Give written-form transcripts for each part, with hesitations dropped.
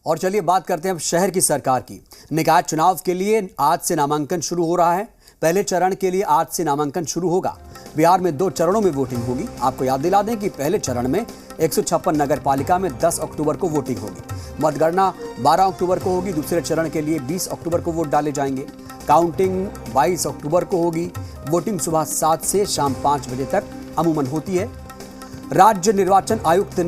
और चलिए बात करते हैं अब शहर की सरकार की। निकाय चुनाव के लिए आज से नामांकन शुरू हो रहा है। पहले चरण के लिए आज से नामांकन शुरू होगा। बिहार में 2 चरणों में वोटिंग होगी। आपको याद दिला दें कि पहले चरण में 156 नगर पालिका में 10 अक्टूबर को वोटिंग होगी। मतगणना 12 अक्टूबर को होगी। दूसरे चरण के लिए 20 अक्टूबर को वोट डाले जाएंगे। काउंटिंग 22 अक्टूबर को होगी। वोटिंग सुबह 7 से शाम 5 बजे तक अमूमन होती है। राज्य निर्वाचन आयुक्त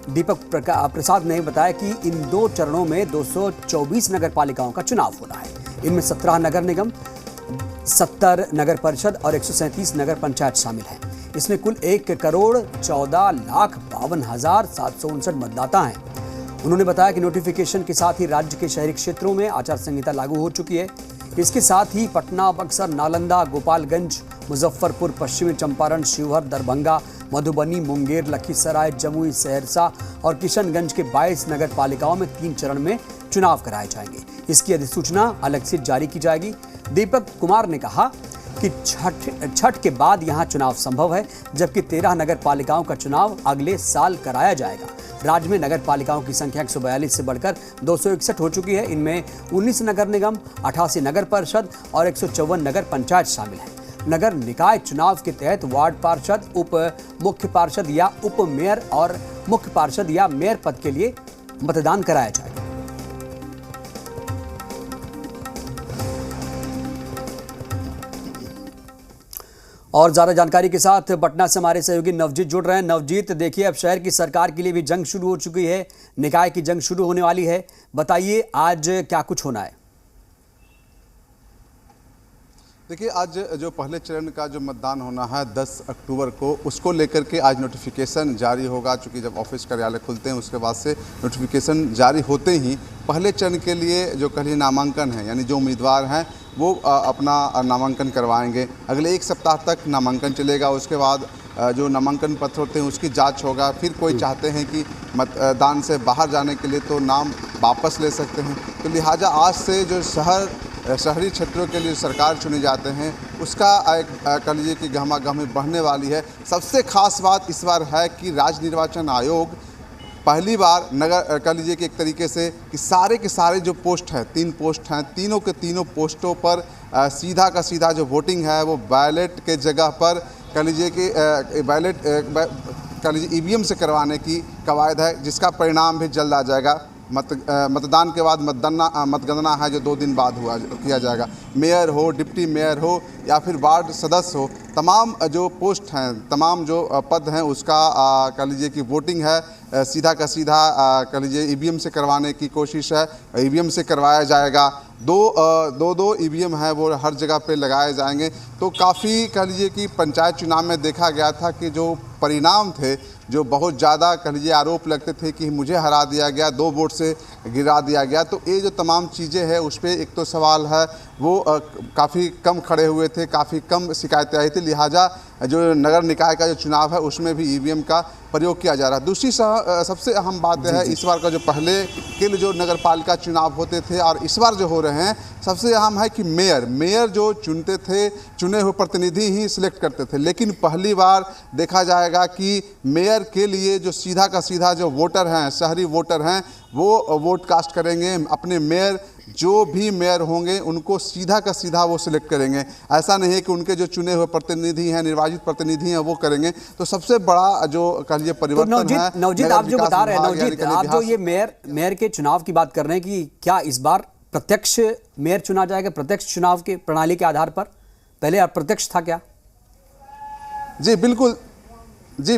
दीपक प्रसाद ने बताया कि इन 2 चरणों में 224 नगर पालिकाओं का चुनाव होना है। इनमें 17 नगर निगम, 70 नगर परिषद और 137 नगर पंचायत शामिल हैं। इसमें कुल 1,14,52,759 मतदाता हैं। उन्होंने बताया कि नोटिफिकेशन के साथ ही राज्य के शहरी क्षेत्रों में आचार संहिता लागू हो चुकी है। इसके साथ ही पटना, बक्सर, नालंदा, गोपालगंज, मुजफ्फरपुर, पश्चिमी चंपारण, शिवहर, दरभंगा, मधुबनी, मुंगेर, लखीसराय, जमुई, सहरसा और किशनगंज के 22 नगर पालिकाओं में 3 चरण में चुनाव कराए जाएंगे। इसकी अधिसूचना अलग से जारी की जाएगी। दीपक कुमार ने कहा कि छठ के बाद यहां चुनाव संभव है, जबकि 13 नगर पालिकाओं का चुनाव अगले साल कराया जाएगा। राज्य में नगर पालिकाओं की संख्या 142 से बढ़कर 261 हो चुकी है। इनमें 19 नगर निगम, 88 नगर परिषद और 154 नगर पंचायत शामिल हैं। नगर निकाय चुनाव के तहत वार्ड पार्षद, उप मुख्य पार्षद या उप मेयर और मुख्य पार्षद या मेयर पद के लिए मतदान कराया जाएगा। और ज्यादा जानकारी के साथ पटना से हमारे सहयोगी नवजीत जुड़ रहे हैं। नवजीत, देखिए अब शहर की सरकार के लिए भी जंग शुरू हो चुकी है, निकाय की जंग शुरू होने वाली है। बताइए आज क्या कुछ होना है? देखिए, आज जो पहले चरण का जो मतदान होना है 10 अक्टूबर को, उसको लेकर के आज नोटिफिकेशन जारी होगा। चूँकि जब ऑफिस कार्यालय खुलते हैं उसके बाद से नोटिफिकेशन जारी होते ही पहले चरण के लिए जो कल नामांकन है, यानी जो उम्मीदवार हैं वो अपना नामांकन करवाएंगे। अगले 1 सप्ताह तक नामांकन चलेगा। उसके बाद जो नामांकन पत्र होते हैं उसकी जांच होगा। फिर कोई चाहते हैं कि मतदान से बाहर जाने के लिए तो नाम वापस ले सकते हैं। तो लिहाजा आज से जो शहरी क्षेत्रों के लिए सरकार चुने जाते हैं उसका एक कह लीजिए कि गहमा-गहमी बढ़ने वाली है। सबसे खास बात इस बार है कि राज्य निर्वाचन आयोग पहली बार नगर कह लीजिए कि एक तरीके से कि सारे के सारे जो पोस्ट हैं, 3 पोस्ट हैं, तीनों के तीनों पोस्टों पर सीधा का सीधा जो वोटिंग है वो बैलेट के जगह पर कह लीजिए कि बैलेट कह लीजिए ईवीएम से करवाने की कवायद है, जिसका परिणाम भी जल्द आ जाएगा। मतदान के बाद मतगणना है जो 2 दिन बाद किया जाएगा। मेयर हो, डिप्टी मेयर हो या फिर वार्ड सदस्य हो, तमाम जो पोस्ट हैं, तमाम जो पद हैं उसका कह लीजिए कि वोटिंग है सीधा का सीधा कह लीजिए ईवीएम से करवाने की कोशिश है। ईवीएम से करवाया जाएगा। दो ईवीएम है वो हर जगह पे लगाए जाएंगे। तो काफ़ी कह लीजिए कि पंचायत चुनाव में देखा गया था कि जो परिणाम थे, जो बहुत ज़्यादा कह लीजिए आरोप लगते थे कि मुझे हरा दिया गया, 2 वोट से गिरा दिया गया। तो ये जो तमाम चीज़ें हैं उस पर एक तो सवाल है वो काफ़ी कम खड़े हुए थे, काफ़ी कम शिकायतें आई थी। लिहाजा जो नगर निकाय का जो चुनाव है उसमें भी ईवीएम का प्रयोग किया जा रहा है। दूसरी सबसे अहम बात है इस बार का जो पहले के लिए जो नगर पालिका चुनाव होते थे और इस बार जो हो रहे हैं, सबसे अहम है कि मेयर जो चुनते थे, चुने हुए प्रतिनिधि ही सिलेक्ट करते थे। लेकिन पहली बार देखा जाएगा कि मेयर के लिए जो सीधा का सीधा जो वोटर हैं, शहरी वोटर हैं, वो वोट कास्ट करेंगे। अपने मेयर जो भी मेयर होंगे उनको सीधा का सीधा वो सिलेक्ट करेंगे। ऐसा नहीं है कि उनके जो चुने हुए प्रतिनिधि हैं, निर्वाचित प्रतिनिधि हैं, वो करेंगे। तो सबसे बड़ा जो कह लीजिए परिवर्तन है। नवजीत, आप जो बता रहे हैं, नवजीत आप जो ये मेयर के चुनाव की बात कर रहे हैं कि क्या इस बार प्रत्यक्ष मेयर चुना जाएगा, प्रत्यक्ष चुनाव के प्रणाली के आधार पर? पहले अप्रत्यक्ष था क्या? जी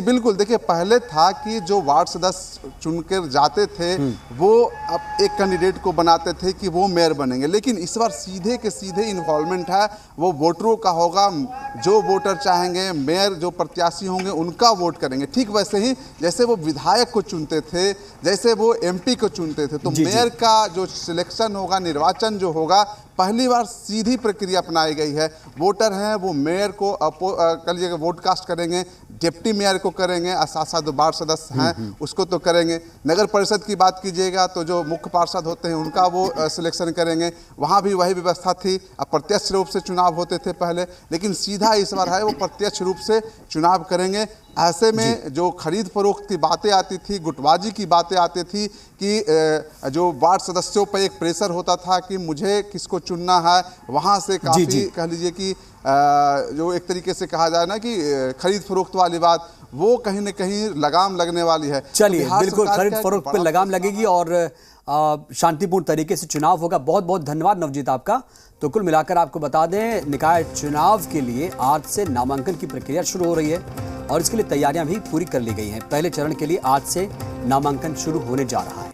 बिल्कुल। देखिए, पहले था कि जो वार्ड सदस्य चुनकर जाते थे वो अब एक कैंडिडेट को बनाते थे कि वो मेयर बनेंगे। लेकिन इस बार सीधे के सीधे इन्वॉल्वमेंट है वो वोटरों का होगा। जो वोटर चाहेंगे, मेयर जो प्रत्याशी होंगे उनका वोट करेंगे। ठीक वैसे ही जैसे वो विधायक को चुनते थे, जैसे वो एमपी को चुनते थे, तो मेयर का जो सिलेक्शन होगा, निर्वाचन जो होगा, पहली बार सीधी प्रक्रिया अपनाई गई है। वोटर हैं वो मेयर को कह लीजिए वोट कास्ट करेंगे। डिप्टी मेयर को करेंगे, साथ साथ जो वार्ड सदस्य हैं उसको तो करेंगे। नगर परिषद की बात कीजिएगा तो जो मुख्य पार्षद होते हैं उनका वो सिलेक्शन करेंगे। वहाँ भी वही व्यवस्था थी, अप्रत्यक्ष रूप से चुनाव होते थे पहले, लेकिन सीधा इस बार है वो प्रत्यक्ष रूप से चुनाव करेंगे। ऐसे में जो खरीद फरोख्त की बातें आती थी, गुटबाजी की बातें आती थी कि जो वार्ड सदस्यों पर एक प्रेशर होता था कि मुझे किसको चुनना है, वहाँ से काफ़ी कह लीजिए कि जो एक तरीके से कहा जाए ना कि खरीद फरोख्त वाली बात, वो कहीं न कहीं लगाम लगने वाली है। चलिए, बिल्कुल खरीद फरोख्त पे लगाम लगेगी और शांतिपूर्ण तरीके से चुनाव होगा। बहुत बहुत धन्यवाद नवजीत आपका। तो कुल मिलाकर आपको बता दें, निकाय चुनाव के लिए आज से नामांकन की प्रक्रिया शुरू हो रही है और इसके लिए तैयारियां भी पूरी कर ली गई हैं। पहले चरण के लिए आज से नामांकन शुरू होने जा रहा है।